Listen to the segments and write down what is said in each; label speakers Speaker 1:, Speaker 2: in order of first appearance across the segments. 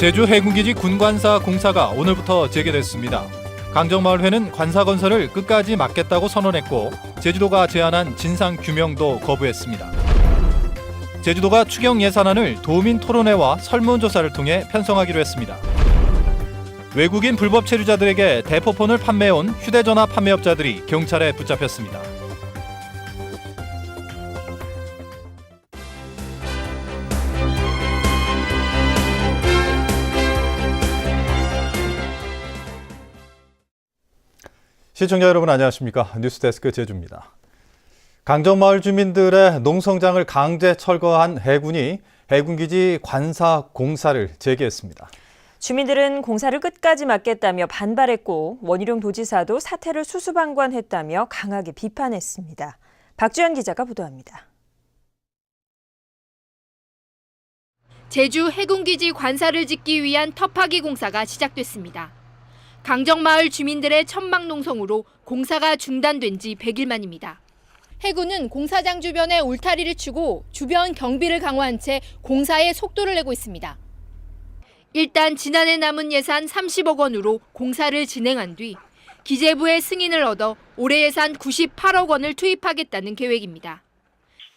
Speaker 1: 제주 해군기지 군관사 공사가 오늘부터 재개됐습니다. 강정마을회는 관사 건설을 끝까지 막겠다고 선언했고 제주도가 제안한 진상규명도 거부했습니다. 제주도가 추경 예산안을 도민 토론회와 설문조사를 통해 편성하기로 했습니다. 외국인 불법 체류자들에게 대포폰을 판매해온 휴대전화 판매업자들이 경찰에 붙잡혔습니다. 시청자 여러분 안녕하십니까? 뉴스데스크 제주입니다. 강정마을 주민들의 농성장을 강제 철거한 해군이 해군기지 관사 공사를 재개했습니다.
Speaker 2: 주민들은 공사를 끝까지 막겠다며 반발했고 원희룡 도지사도 사태를 수수방관했다며 강하게 비판했습니다. 박주연 기자가 보도합니다.
Speaker 3: 제주 해군기지 관사를 짓기 위한 터파기 공사가 시작됐습니다. 강정마을 주민들의 천막농성으로 공사가 중단된 지 100일 만입니다. 해군은 공사장 주변에 울타리를 치고 주변 경비를 강화한 채 공사에 속도를 내고 있습니다. 일단 지난해 남은 예산 30억 원으로 공사를 진행한 뒤 기재부의 승인을 얻어 올해 예산 98억 원을 투입하겠다는 계획입니다.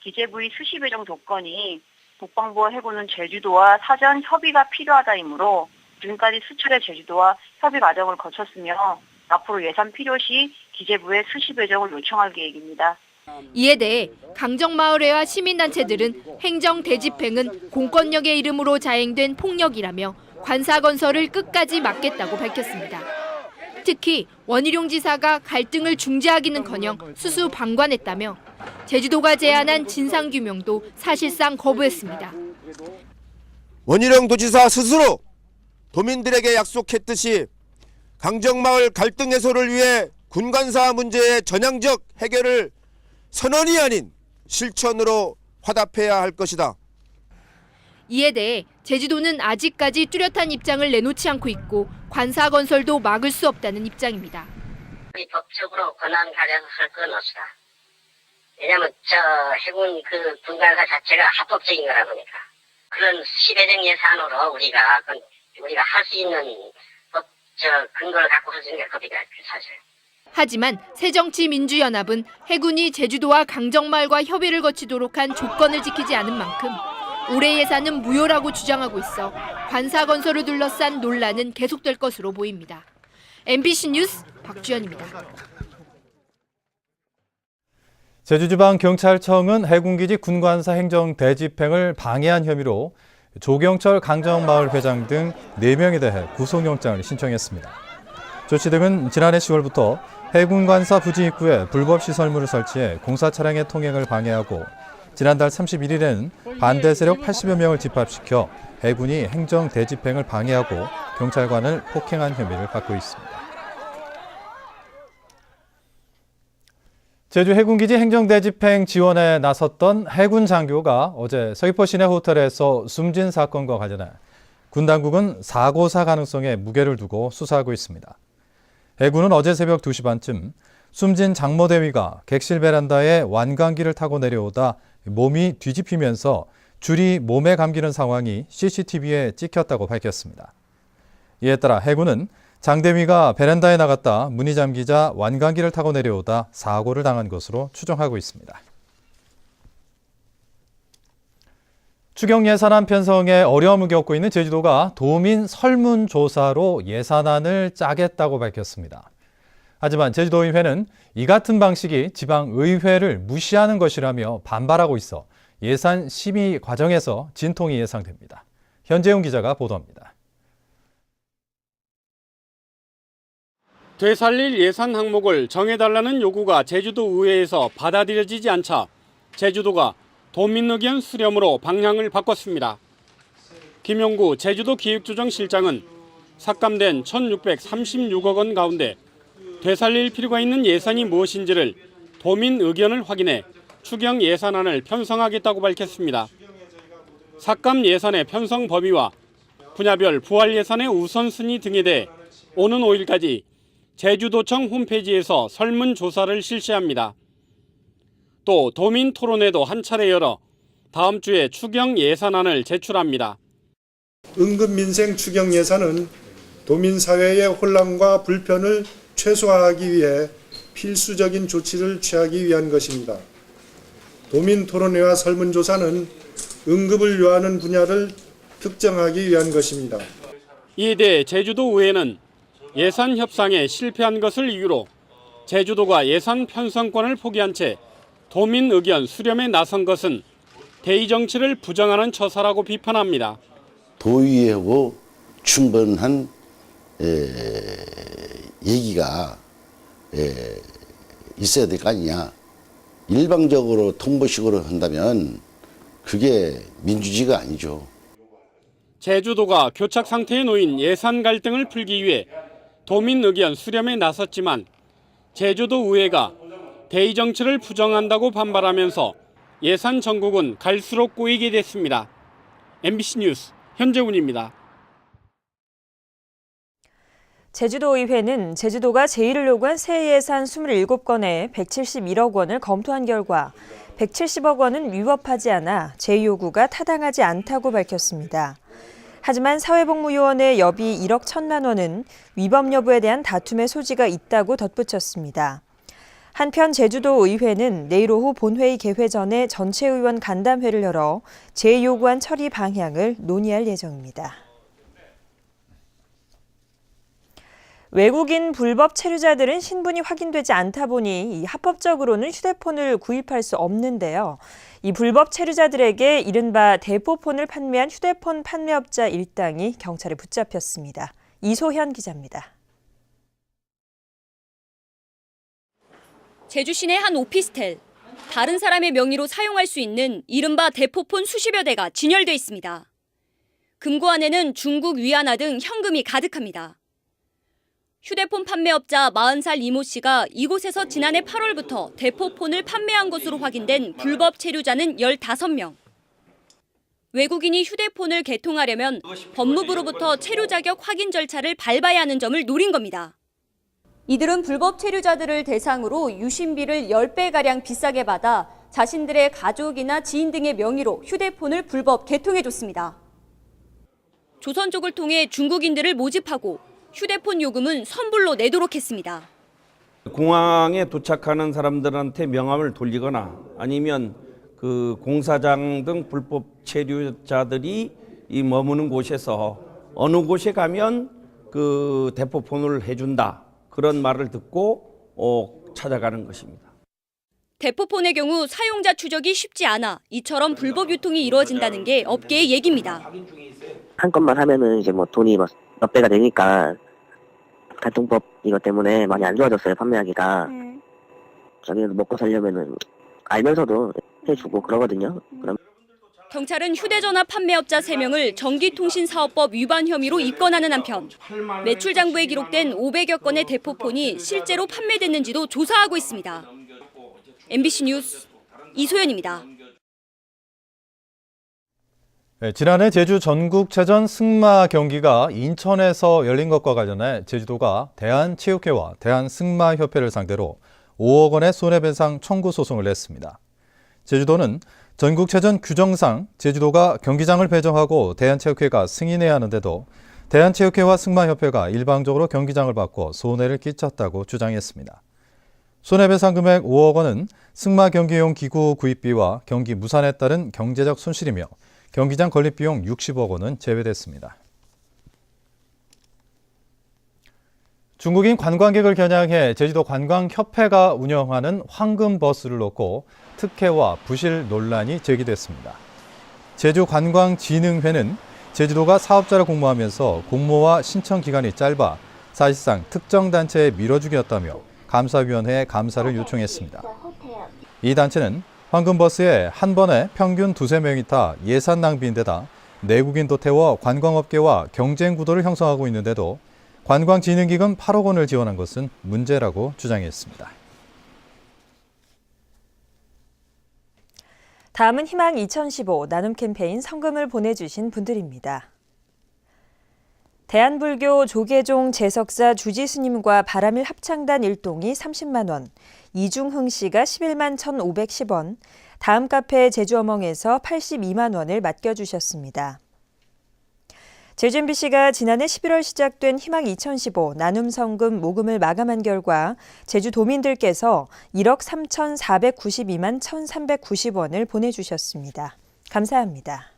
Speaker 4: 기재부의 수시 배정 조건이 국방부와 해군은 제주도와 사전 협의가 필요하다이므로 지금까지 수차례 제주도와 협의 과정을 거쳤으며 앞으로 예산 필요시 기재부에 수시 배정을 요청할 계획입니다.
Speaker 3: 이에 대해 강정마을회와 시민단체들은 행정 대집행은 공권력의 이름으로 자행된 폭력이라며 관사 건설을 끝까지 막겠다고 밝혔습니다. 특히 원희룡 지사가 갈등을 중재하기는커녕 수수방관했다며 제주도가 제안한 진상규명도 사실상 거부했습니다.
Speaker 5: 원희룡 도지사 스스로 도민들에게 약속했듯이 강정마을 갈등 해소를 위해 군관사 문제의 전향적 해결을 선언이 아닌 실천으로 화답해야 할 것이다.
Speaker 3: 이에 대해 제주도는 아직까지 뚜렷한 입장을 내놓지 않고 있고 관사 건설도 막을 수 없다는 입장입니다.
Speaker 6: 우리 법적으로 권한 가려서 할 건 없다. 왜냐하면 해군 군관사 자체가 합법적인 거라 보니까 그런 시배정 예산으로 우리가 할 수 있는 근거를 갖고 할 수 있는 게 겁니다, 사실.
Speaker 3: 하지만 새정치민주연합은 해군이 제주도와 강정마을과 협의를 거치도록 한 조건을 지키지 않은 만큼 올해 예산은 무효라고 주장하고 있어 관사 건설을 둘러싼 논란은 계속될 것으로 보입니다. MBC 뉴스 박주연입니다.
Speaker 1: 제주지방경찰청은 해군기지 군관사 행정 대집행을 방해한 혐의로 조경철 강정마을 회장 등 4명에 대해 구속영장을 신청했습니다. 조 씨 등은 지난해 10월부터 해군관사 부지 입구에 불법 시설물을 설치해 공사 차량의 통행을 방해하고 지난달 31일에는 반대 세력 80여 명을 집합시켜 해군이 행정 대집행을 방해하고 경찰관을 폭행한 혐의를 받고 있습니다. 제주 해군기지 행정대집행 지원에 나섰던 해군 장교가 어제 서귀포 시내 호텔에서 숨진 사건과 관련해 군 당국은 사고사 가능성에 무게를 두고 수사하고 있습니다. 해군은 어제 새벽 2시 반쯤 숨진 장모 대위가 객실 베란다에 완강기를 타고 내려오다 몸이 뒤집히면서 줄이 몸에 감기는 상황이 CCTV에 찍혔다고 밝혔습니다. 이에 따라 해군은 장 대위가 베란다에 나갔다 문이 잠기자 완강기를 타고 내려오다 사고를 당한 것으로 추정하고 있습니다. 추경 예산안 편성에 어려움을 겪고 있는 제주도가 도민 설문조사로 예산안을 짜겠다고 밝혔습니다. 하지만 제주도의회는 이 같은 방식이 지방의회를 무시하는 것이라며 반발하고 있어 예산 심의 과정에서 진통이 예상됩니다. 현재용 기자가 보도합니다.
Speaker 7: 되살릴 예산 항목을 정해달라는 요구가 제주도 의회에서 받아들여지지 않자 제주도가 도민 의견 수렴으로 방향을 바꿨습니다. 김용구 제주도 기획조정실장은 삭감된 1,636억 원 가운데 되살릴 필요가 있는 예산이 무엇인지를 도민 의견을 확인해 추경 예산안을 편성하겠다고 밝혔습니다. 삭감 예산의 편성 범위와 분야별 부활 예산의 우선순위 등에 대해 오는 5일까지 제주도청 홈페이지에서 설문조사를 실시합니다. 또 도민 토론회도 한 차례 열어 다음 주에 추경 예산안을 제출합니다.
Speaker 8: 응급민생 추경 예산은 도민사회의 혼란과 불편을 최소화하기 위해 필수적인 조치를 취하기 위한 것입니다. 도민토론회와 설문조사는 응급을 요하는 분야를 특정하기 위한 것입니다.
Speaker 7: 이에 대해 제주도의회는 예산 협상에 실패한 것을 이유로 제주도가 예산 편성권을 포기한 채 도민 의견 수렴에 나선 것은 대의 정치를 부정하는 처사라고 비판합니다.
Speaker 9: 도의회하고 충분한 얘기가 있어야 될 거 아니냐. 일방적으로 통보식으로 한다면 그게 민주주의가 아니죠.
Speaker 7: 제주도가 교착 상태에 놓인 예산 갈등을 풀기 위해 도민 의견 수렴에 나섰지만 제주도 의회가 대의 정치를 부정한다고 반발하면서 예산 정국은 갈수록 꼬이게 됐습니다. MBC 뉴스 현재훈입니다.
Speaker 2: 제주도의회는 제주도가 제의를 요구한 새 예산 27건에 171억 원을 검토한 결과 170억 원은 위법하지 않아 제의 요구가 타당하지 않다고 밝혔습니다. 하지만 사회복무요원의 여비 1억 1천만 원은 위법 여부에 대한 다툼의 소지가 있다고 덧붙였습니다. 한편 제주도의회는 내일 오후 본회의 개회 전에 전체 의원 간담회를 열어 제의 요구안 처리 방향을 논의할 예정입니다. 외국인 불법 체류자들은 신분이 확인되지 않다 보니 합법적으로는 휴대폰을 구입할 수 없는데요. 이 불법 체류자들에게 이른바 대포폰을 판매한 휴대폰 판매업자 일당이 경찰에 붙잡혔습니다. 이소현 기자입니다.
Speaker 10: 제주 시내 한 오피스텔. 다른 사람의 명의로 사용할 수 있는 이른바 대포폰 수십여 대가 진열돼 있습니다. 금고 안에는 중국 위안화 등 현금이 가득합니다. 휴대폰 판매업자 40살 이모 씨가 이곳에서 지난해 8월부터 대포폰을 판매한 것으로 확인된 불법 체류자는 15명. 외국인이 휴대폰을 개통하려면 법무부로부터 체류 자격 확인 절차를 밟아야 하는 점을 노린 겁니다. 이들은 불법 체류자들을 대상으로 유심비를 10배가량 비싸게 받아 자신들의 가족이나 지인 등의 명의로 휴대폰을 불법 개통해줬습니다. 조선 쪽을 통해 중국인들을 모집하고 휴대폰 요금은 선불로 내도록 했습니다.
Speaker 11: 공항에 도착하는 사람들한테 명함을 돌리거나 아니면 그 공사장 등 불법 체류자들이 이 머무는 곳에서 어느 곳에 가면 그 대포폰을 해준다. 그런 말을 듣고 찾아가는 것입니다.
Speaker 10: 대포폰의 경우 사용자 추적이 쉽지 않아 이처럼 불법 유통이 이루어진다는 게 업계의 얘기입니다.
Speaker 12: 한 건만 하면은 이제 뭐 돈이 몇 배가 되니까 갈등법 이것 때문에 많이 안 좋아졌어요, 판매하기가. 자기네도 먹고 살려면은 알면서도 해주고 그러거든요. 그럼
Speaker 10: 경찰은 휴대전화 판매업자 3명을 전기통신사업법 위반 혐의로 입건하는 한편 매출 장부에 기록된 500여 건의 대포폰이 실제로 판매됐는지도 조사하고 있습니다. MBC 뉴스 이소연입니다.
Speaker 1: 네, 지난해 제주 전국체전 승마 경기가 인천에서 열린 것과 관련해 제주도가 대한체육회와 대한승마협회를 상대로 5억 원의 손해배상 청구 소송을 냈습니다. 제주도는 전국체전 규정상 제주도가 경기장을 배정하고 대한체육회가 승인해야 하는데도 대한체육회와 승마협회가 일방적으로 경기장을 바꿔 손해를 끼쳤다고 주장했습니다. 손해배상 금액 5억 원은 승마 경기용 기구 구입비와 경기 무산에 따른 경제적 손실이며 경기장 건립비용 60억 원은 제외됐습니다. 중국인 관광객을 겨냥해 제주도 관광협회가 운영하는 황금버스를 놓고 특혜와 부실 논란이 제기됐습니다. 제주관광진흥회는 제주도가 사업자를 공모하면서 공모와 신청 기간이 짧아 사실상 특정 단체에 밀어주기였다며 감사위원회에 감사를 요청했습니다. 이 단체는 황금버스에 한 번에 평균 2~3명이 타 예산 낭비인데다 내국인도 태워 관광업계와 경쟁 구도를 형성하고 있는데도 관광진흥기금 8억 원을 지원한 것은 문제라고 주장했습니다.
Speaker 2: 다음은 희망 2015 나눔 캠페인 성금을 보내주신 분들입니다. 대한불교 조계종 재석사 주지스님과 바람일 합창단 일동이 30만 원, 이중흥 씨가 11만 1,510원, 다음 카페 제주어멍에서 82만 원을 맡겨주셨습니다. 제주 MBC가 지난해 11월 시작된 희망 2015 나눔 성금 모금을 마감한 결과 제주 도민들께서 1억 3,492만 1,390원을 보내주셨습니다. 감사합니다.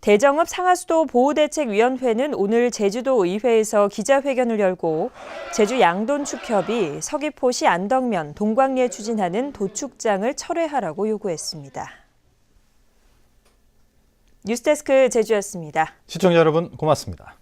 Speaker 2: 대정읍 상하수도 보호대책위원회는 오늘 제주도 의회에서 기자회견을 열고 제주 양돈축협이 서귀포시 안덕면 동광리에 추진하는 도축장을 철회하라고 요구했습니다. 뉴스데스크 제주였습니다.
Speaker 1: 시청자 여러분 고맙습니다.